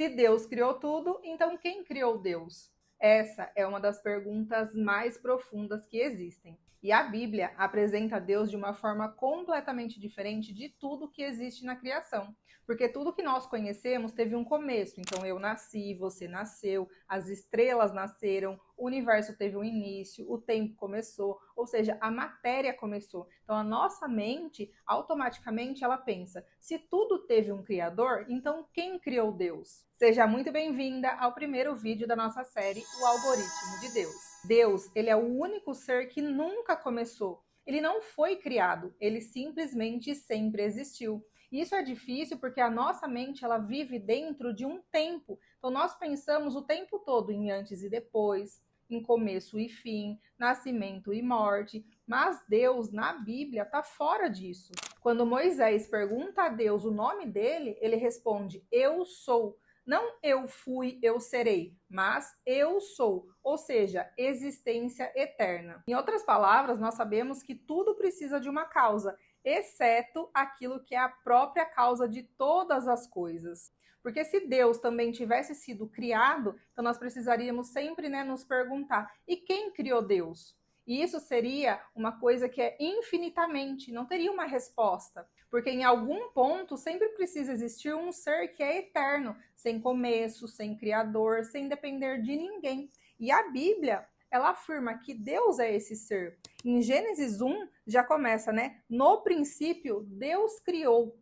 Se Deus criou tudo, então quem criou Deus? Essa é uma das perguntas mais profundas que existem. E a Bíblia apresenta Deus de uma forma completamente diferente de tudo que existe na criação. Porque tudo que nós conhecemos teve um começo. Então eu nasci, você nasceu, as estrelas nasceram, o universo teve um início, o tempo começou, ou seja, a matéria começou. Então a nossa mente, automaticamente, ela pensa, se tudo teve um criador, então quem criou Deus? Seja muito bem-vinda ao primeiro vídeo da nossa série, O Algoritmo de Deus. Deus, ele é o único ser que nunca começou. Ele não foi criado, ele simplesmente sempre existiu. E isso é difícil porque a nossa mente, ela vive dentro de um tempo. Então nós pensamos o tempo todo em antes e depois, em começo e fim, nascimento e morte. Mas Deus, na Bíblia, está fora disso. Quando Moisés pergunta a Deus o nome dele, ele responde, eu sou. Não eu fui, eu serei, mas eu sou, ou seja, existência eterna. Em outras palavras, nós sabemos que tudo precisa de uma causa, exceto aquilo que é a própria causa de todas as coisas. Porque se Deus também tivesse sido criado, então nós precisaríamos sempre, nos perguntar, e quem criou Deus? E isso seria uma coisa que é infinitamente, não teria uma resposta. Porque em algum ponto sempre precisa existir um ser que é eterno, sem começo, sem criador, sem depender de ninguém. E a Bíblia, ela afirma que Deus é esse ser. Em Gênesis 1 já começa, No princípio, Deus criou.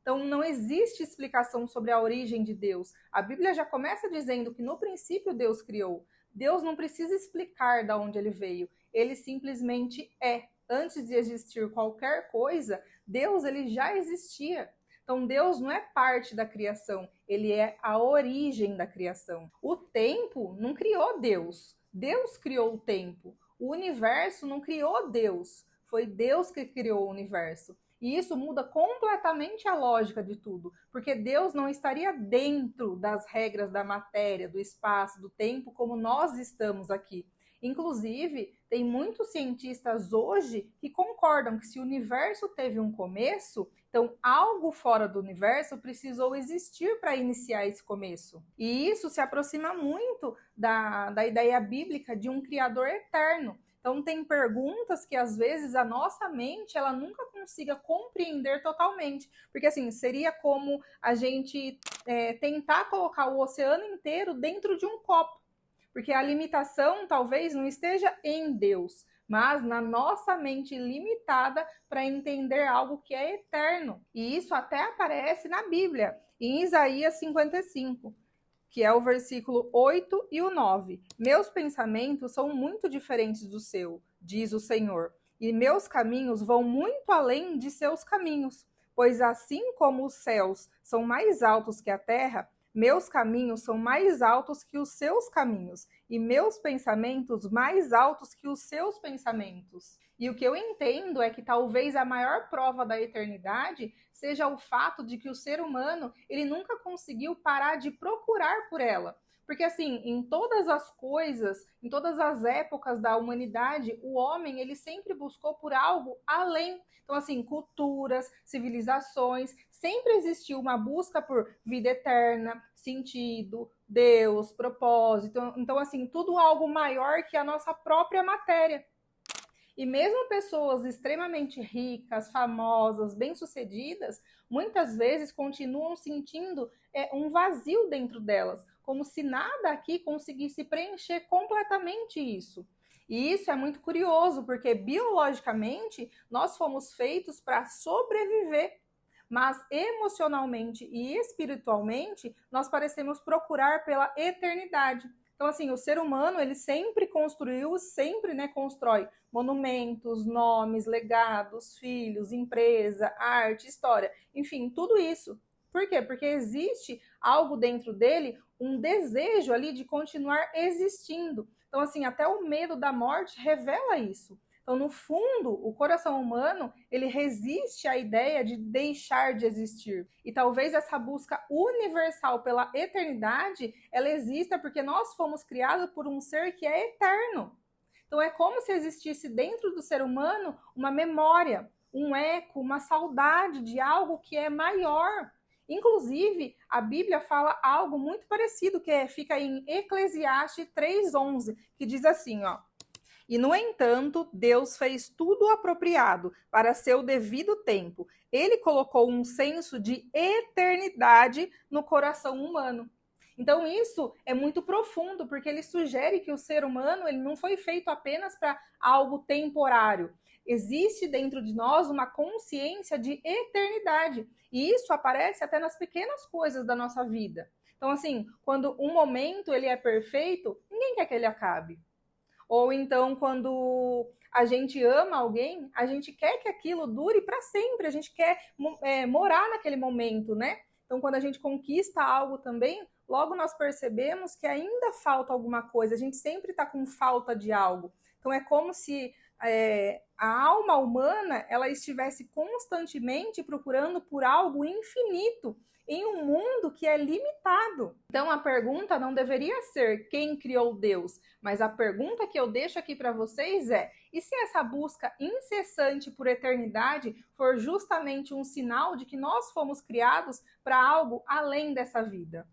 Então não existe explicação sobre a origem de Deus. A Bíblia já começa dizendo que no princípio Deus criou. Deus não precisa explicar de onde ele veio. Ele simplesmente é. Antes de existir qualquer coisa, Deus ele já existia. Então Deus não é parte da criação, ele é a origem da criação. O tempo não criou Deus. Deus criou o tempo. O universo não criou Deus. Foi Deus que criou o universo. E isso muda completamente a lógica de tudo, porque Deus não estaria dentro das regras da matéria, do espaço, do tempo, como nós estamos aqui. Inclusive, tem muitos cientistas hoje que concordam que se o universo teve um começo, então algo fora do universo precisou existir para iniciar esse começo. E isso se aproxima muito da ideia bíblica de um Criador eterno. Então tem perguntas que às vezes a nossa mente ela nunca consiga compreender totalmente, porque assim seria como a gente tentar colocar o oceano inteiro dentro de um copo, porque a limitação talvez não esteja em Deus, mas na nossa mente limitada para entender algo que é eterno. E isso até aparece na Bíblia, em Isaías 55. Que é o versículo 8 e o 9. Meus pensamentos são muito diferentes do seu, diz o Senhor, e meus caminhos vão muito além de seus caminhos, pois assim como os céus são mais altos que a terra, meus caminhos são mais altos que os seus caminhos, e meus pensamentos mais altos que os seus pensamentos. E o que eu entendo é que talvez a maior prova da eternidade seja o fato de que o ser humano, ele nunca conseguiu parar de procurar por ela. Porque assim, em todas as coisas, em todas as épocas da humanidade, o homem, ele sempre buscou por algo além. Então assim, culturas, civilizações, sempre existiu uma busca por vida eterna, sentido, Deus, propósito. Então assim, tudo algo maior que a nossa própria matéria. E mesmo pessoas extremamente ricas, famosas, bem-sucedidas, muitas vezes continuam sentindo um vazio dentro delas, como se nada aqui conseguisse preencher completamente isso. E isso é muito curioso, porque biologicamente nós fomos feitos para sobreviver, mas emocionalmente e espiritualmente nós parecemos procurar pela eternidade. Então, assim, o ser humano, ele sempre construiu, sempre constrói monumentos, nomes, legados, filhos, empresa, arte, história, enfim, tudo isso. Por quê? Porque existe algo dentro dele, um desejo ali de continuar existindo. Então, assim, até o medo da morte revela isso. Então, no fundo, o coração humano, ele resiste à ideia de deixar de existir. E talvez essa busca universal pela eternidade, ela exista porque nós fomos criados por um ser que é eterno. Então, é como se existisse dentro do ser humano uma memória, um eco, uma saudade de algo que é maior. Inclusive, a Bíblia fala algo muito parecido, que fica em Eclesiastes 3:11, que diz assim, ó: e, no entanto, Deus fez tudo apropriado para seu devido tempo. Ele colocou um senso de eternidade no coração humano. Então, isso é muito profundo, porque ele sugere que o ser humano ele não foi feito apenas para algo temporário. Existe dentro de nós uma consciência de eternidade. E isso aparece até nas pequenas coisas da nossa vida. Então, assim, quando um momento ele é perfeito, ninguém quer que ele acabe. Ou então, quando a gente ama alguém, a gente quer que aquilo dure para sempre, a gente quer morar naquele momento, né? Então, quando a gente conquista algo também, logo nós percebemos que ainda falta alguma coisa, a gente sempre está com falta de algo. Então, é como se a alma humana ela estivesse constantemente procurando por algo infinito em um mundo que é limitado. Então a pergunta não deveria ser quem criou Deus, mas a pergunta que eu deixo aqui para vocês é: e se essa busca incessante por eternidade for justamente um sinal de que nós fomos criados para algo além dessa vida?